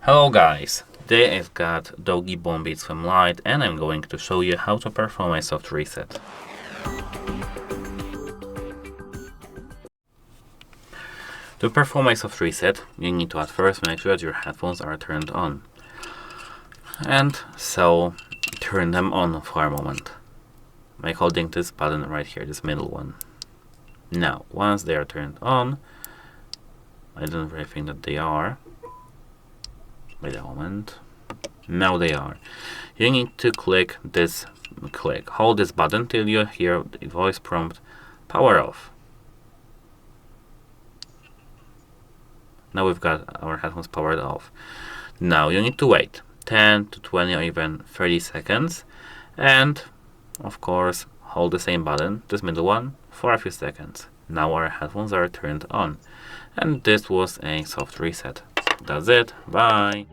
Hello guys, today I've got DOOGEE BoneBeat Swim Lite and I'm going to show you how to perform a soft reset. To perform a soft reset, you need to at first make sure that your headphones are turned on. And so, turn them on for a moment by holding this button right here, this middle one. Now, once they are turned on, I don't really think that they are. Wait a moment. Now they are. You need to hold this button till you hear the voice prompt, power off. Now we've got our headphones powered off. Now you need to wait 10 to 20 or even 30 seconds and of course hold the same button, this middle one, for a few seconds. Now our headphones are turned on. And this was a soft reset. That's it. Bye.